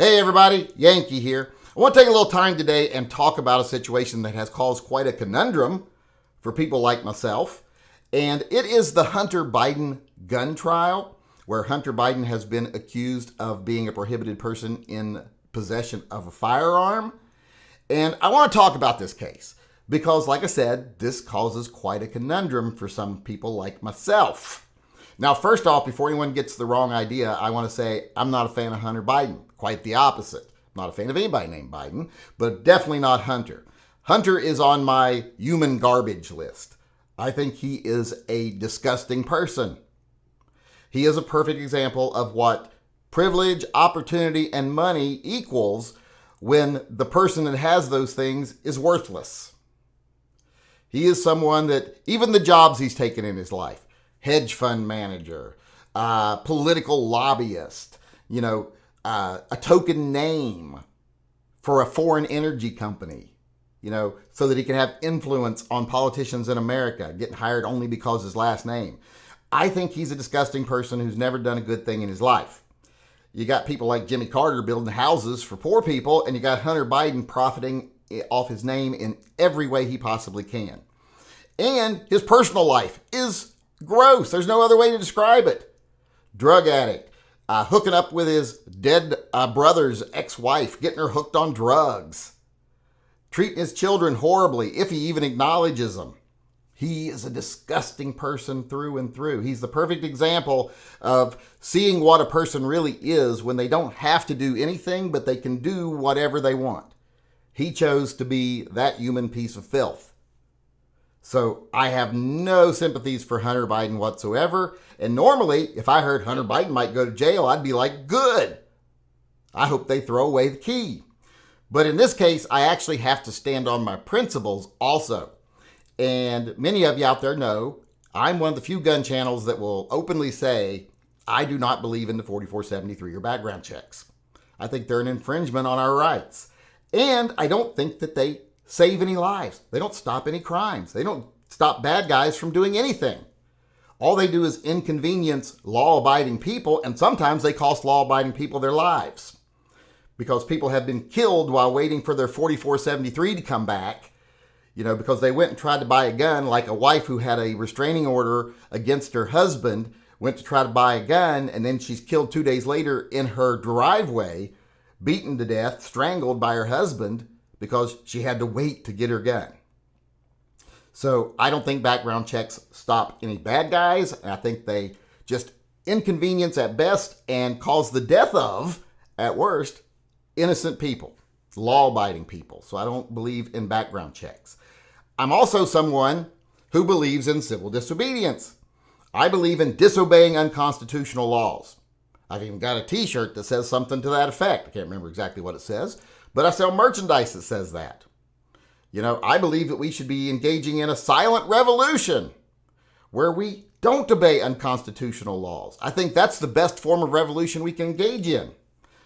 Hey everybody, Yankee here. I want to take a little time today and talk about a situation that has caused quite a conundrum for people like myself. And it is the Hunter Biden gun trial, where Hunter Biden has been accused of being a prohibited person in possession of a firearm. And I want to talk about this case because, like I said, this causes quite a conundrum for some people like myself. Now, first off, before anyone gets the wrong idea, I want to say I'm not a fan of Hunter Biden. Quite the opposite. I'm not a fan of anybody named Biden, but definitely not Hunter. Hunter is on my human garbage list. I think he is a disgusting person. He is a perfect example of what privilege, opportunity, and money equals when the person that has those things is worthless. He is someone that, even the jobs he's taken in his life, hedge fund manager, political lobbyist, a token name for a foreign energy company, so that he can have influence on politicians in America, getting hired only because his last name. I think he's a disgusting person who's never done a good thing in his life. You got people like Jimmy Carter building houses for poor people, and you got Hunter Biden profiting off his name in every way he possibly can. And his personal life is gross. There's no other way to describe it. Drug addict. Hooking up with his dead brother's ex-wife, getting her hooked on drugs, treating his children horribly, if he even acknowledges them. He is a disgusting person through and through. He's the perfect example of seeing what a person really is when they don't have to do anything, but they can do whatever they want. He chose to be that human piece of filth. So I have no sympathies for Hunter Biden whatsoever. And normally, if I heard Hunter Biden might go to jail, I'd be like, good. I hope they throw away the key. But in this case, I actually have to stand on my principles also. And many of you out there know I'm one of the few gun channels that will openly say, I do not believe in the 4473 or background checks. I think they're an infringement on our rights. And I don't think that they save any lives. They don't stop any crimes. They don't stop bad guys from doing anything. All they do is inconvenience law-abiding people, and sometimes they cost law-abiding people their lives. Because people have been killed while waiting for their 4473 to come back, because they went and tried to buy a gun, like a wife who had a restraining order against her husband, went to try to buy a gun, and then she's killed 2 days later in her driveway, beaten to death, strangled by her husband, because she had to wait to get her gun. So I don't think background checks stop any bad guys. And I think they just inconvenience at best and cause the death of, at worst, innocent people, law-abiding people. So I don't believe in background checks. I'm also someone who believes in civil disobedience. I believe in disobeying unconstitutional laws. I've even got a t-shirt that says something to that effect. I can't remember exactly what it says, but I sell merchandise that says that. I believe that we should be engaging in a silent revolution where we don't obey unconstitutional laws. I think that's the best form of revolution we can engage in.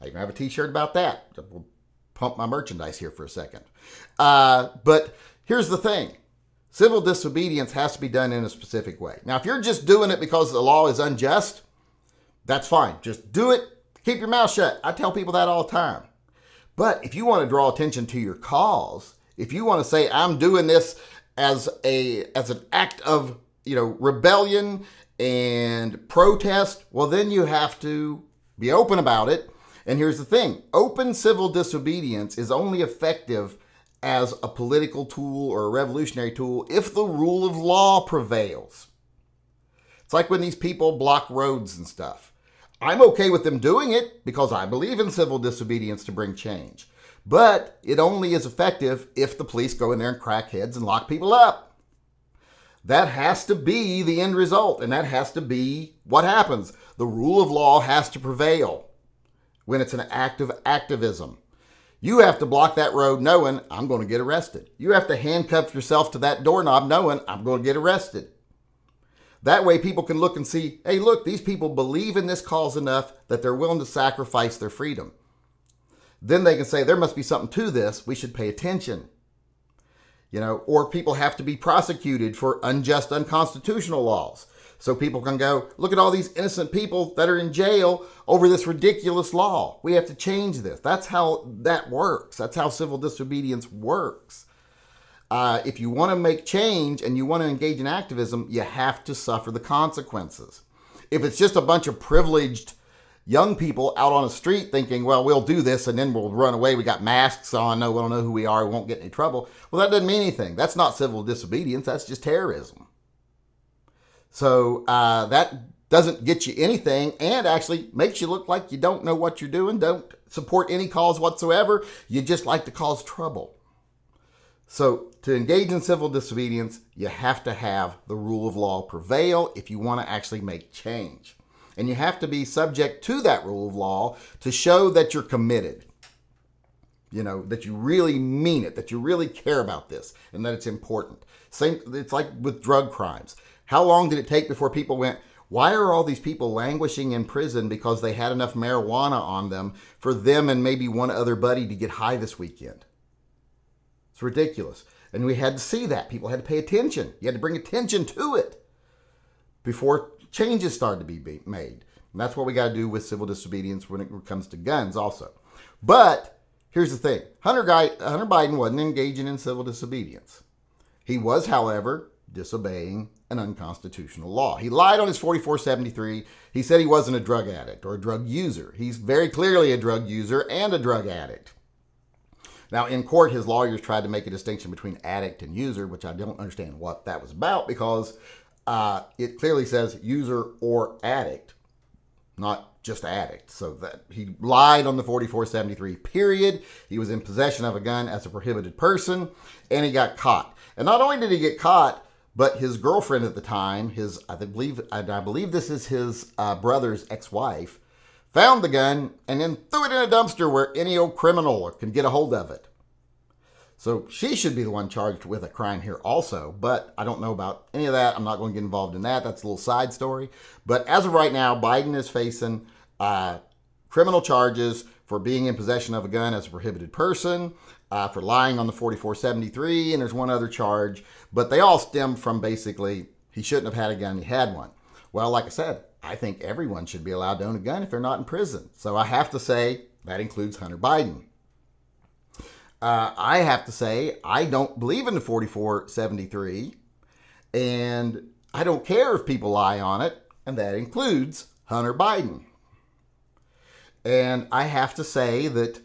I even have a t-shirt about that. We'll pump my merchandise here for a second. But here's the thing. Civil disobedience has to be done in a specific way. Now, if you're just doing it because the law is unjust, that's fine. Just do it. Keep your mouth shut. I tell people that all the time. But if you want to draw attention to your cause, if you want to say, I'm doing this as an act of, rebellion and protest, well, then you have to be open about it. And here's the thing. Open civil disobedience is only effective as a political tool or a revolutionary tool if the rule of law prevails. It's like when these people block roads and stuff. I'm okay with them doing it because I believe in civil disobedience to bring change. But it only is effective if the police go in there and crack heads and lock people up. That has to be the end result, and that has to be what happens. The rule of law has to prevail when it's an act of activism. You have to block that road knowing I'm going to get arrested. You have to handcuff yourself to that doorknob knowing I'm going to get arrested. That way people can look and see, hey, look, these people believe in this cause enough that they're willing to sacrifice their freedom. Then they can say, there must be something to this. We should pay attention. Or people have to be prosecuted for unjust, unconstitutional laws. So people can go, look at all these innocent people that are in jail over this ridiculous law. We have to change this. That's how that works. That's how civil disobedience works. If you want to make change and you want to engage in activism, you have to suffer the consequences. If it's just a bunch of privileged young people out on the street thinking, well, we'll do this and then we'll run away. We got masks on. No, we don't know who we are. We won't get in any trouble. Well, that doesn't mean anything. That's not civil disobedience. That's just terrorism. So that doesn't get you anything and actually makes you look like you don't know what you're doing, don't support any cause whatsoever. You just like to cause trouble. So to engage in civil disobedience, you have to have the rule of law prevail if you want to actually make change. And you have to be subject to that rule of law to show that you're committed. You know, that you really mean it, that you really care about this, and that it's important. It's like with drug crimes. How long did it take before people went, why are all these people languishing in prison because they had enough marijuana on them for them and maybe one other buddy to get high this weekend? It's ridiculous. And we had to see that. People had to pay attention. You had to bring attention to it before changes started to be made. And that's what we got to do with civil disobedience when it comes to guns also. But here's the thing. Hunter Biden wasn't engaging in civil disobedience. He was, however, disobeying an unconstitutional law. He lied on his 4473. He said he wasn't a drug addict or a drug user. He's very clearly a drug user and a drug addict. Now, in court, his lawyers tried to make a distinction between addict and user, which I don't understand what that was about because it clearly says user or addict, not just addict. So that he lied on the 4473, period. He was in possession of a gun as a prohibited person, and he got caught. And not only did he get caught, but his girlfriend at the time, I believe this is his brother's ex-wife, found the gun and then threw it in a dumpster where any old criminal can get a hold of it. So she should be the one charged with a crime here also, but I don't know about any of that. I'm not going to get involved in that. That's a little side story. But as of right now, Biden is facing criminal charges for being in possession of a gun as a prohibited person, for lying on the 4473, and there's one other charge, but they all stem from basically he shouldn't have had a gun, he had one. Well, like I said, I think everyone should be allowed to own a gun if they're not in prison. So I have to say that includes Hunter Biden. I have to say I don't believe in the 4473, and I don't care if people lie on it, and that includes Hunter Biden. And I have to say that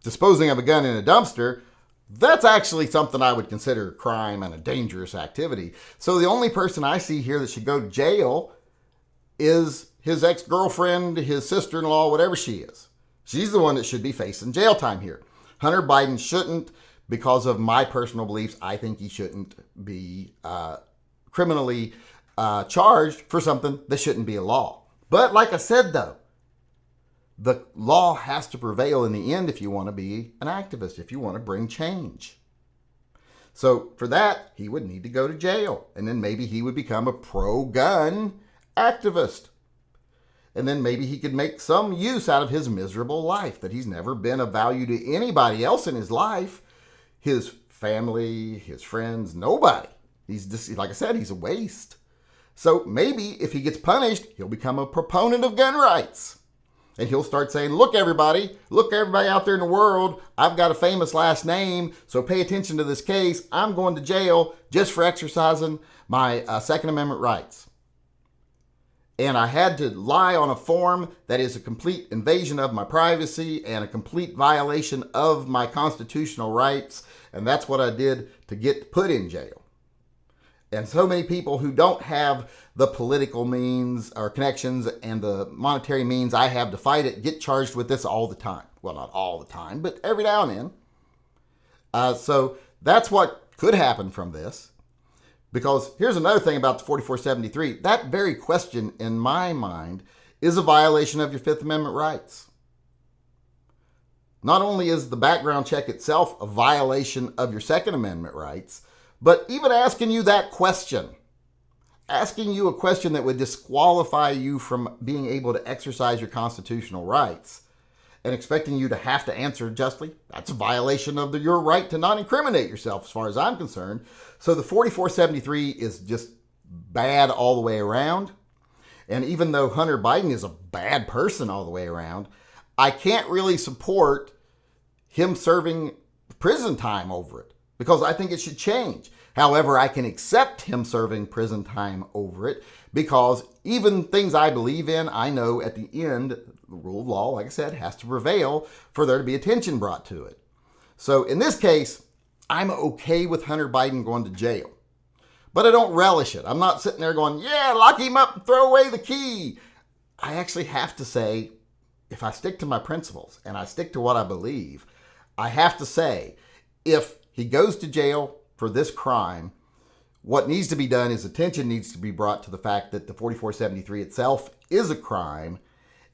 disposing of a gun in a dumpster, that's actually something I would consider a crime and a dangerous activity. So the only person I see here that should go to jail is his ex-girlfriend, his sister-in-law, whatever she is. She's the one that should be facing jail time here. Hunter Biden shouldn't, because of my personal beliefs. I think he shouldn't be criminally charged for something that shouldn't be a law. But like I said, though, the law has to prevail in the end if you want to be an activist, if you want to bring change. So for that, he would need to go to jail. And then maybe he would become a pro-gun activist. And then maybe he could make some use out of his miserable life, that he's never been of value to anybody else in his life. His family, his friends, nobody. He's just, like I said, he's a waste. So maybe if he gets punished, he'll become a proponent of gun rights. And he'll start saying, look everybody out there in the world, I've got a famous last name, so pay attention to this case. I'm going to jail just for exercising my Second Amendment rights. And I had to lie on a form that is a complete invasion of my privacy and a complete violation of my constitutional rights. And that's what I did to get put in jail. And so many people who don't have the political means or connections and the monetary means I have to fight it get charged with this all the time. Well, not all the time, but every now and then. So that's what could happen from this. Because here's another thing about the 4473. That very question, in my mind, is a violation of your Fifth Amendment rights. Not only is the background check itself a violation of your Second Amendment rights, but even asking you that question, asking you a question that would disqualify you from being able to exercise your constitutional rights and expecting you to have to answer justly, that's a violation of your right to not incriminate yourself as far as I'm concerned. So the 4473 is just bad all the way around. And even though Hunter Biden is a bad person all the way around, I can't really support him serving prison time over it because I think it should change. However, I can accept him serving prison time over it because even things I believe in, I know at the end, the rule of law, like I said, has to prevail for there to be attention brought to it. So in this case, I'm okay with Hunter Biden going to jail, but I don't relish it. I'm not sitting there going, yeah, lock him up and throw away the key. I actually have to say, if I stick to my principles and I stick to what I believe, I have to say, if he goes to jail for this crime, what needs to be done is attention needs to be brought to the fact that the 4473 itself is a crime,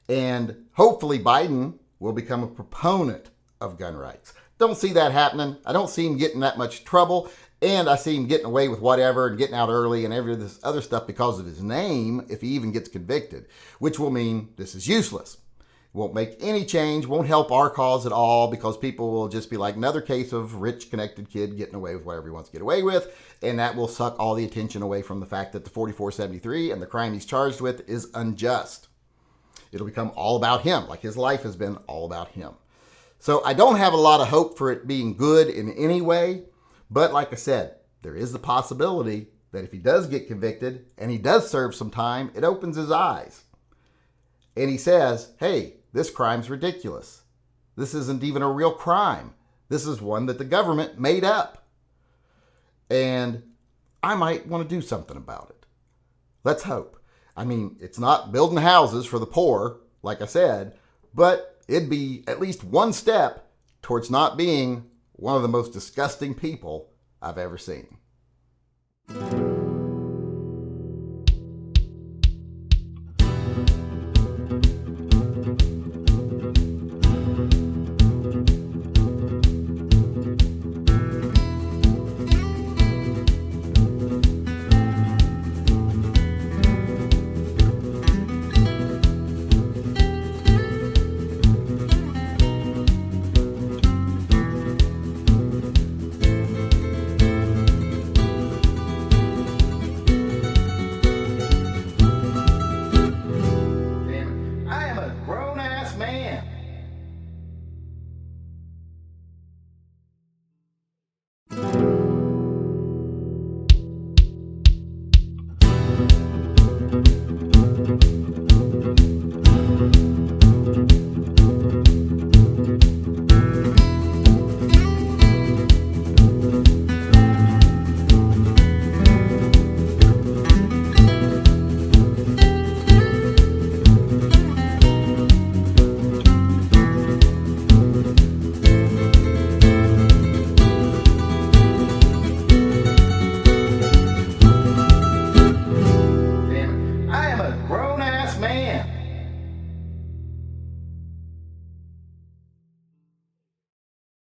and hopefully Biden will become a proponent of gun rights. Don't see that happening. I don't see him getting that much trouble, and I see him getting away with whatever and getting out early and every this other stuff because of his name if he even gets convicted, which will mean this is useless. Won't make any change, won't help our cause at all because people will just be like another case of rich, connected kid getting away with whatever he wants to get away with, and that will suck all the attention away from the fact that the 4473 and the crime he's charged with is unjust. It'll become all about him, like his life has been all about him. So I don't have a lot of hope for it being good in any way, but like I said, there is the possibility that if he does get convicted and he does serve some time, it opens his eyes. And he says, hey, this crime's ridiculous. This isn't even a real crime. This is one that the government made up. And I might want to do something about it. Let's hope. I mean, it's not building houses for the poor, like I said, but it'd be at least one step towards not being one of the most disgusting people I've ever seen.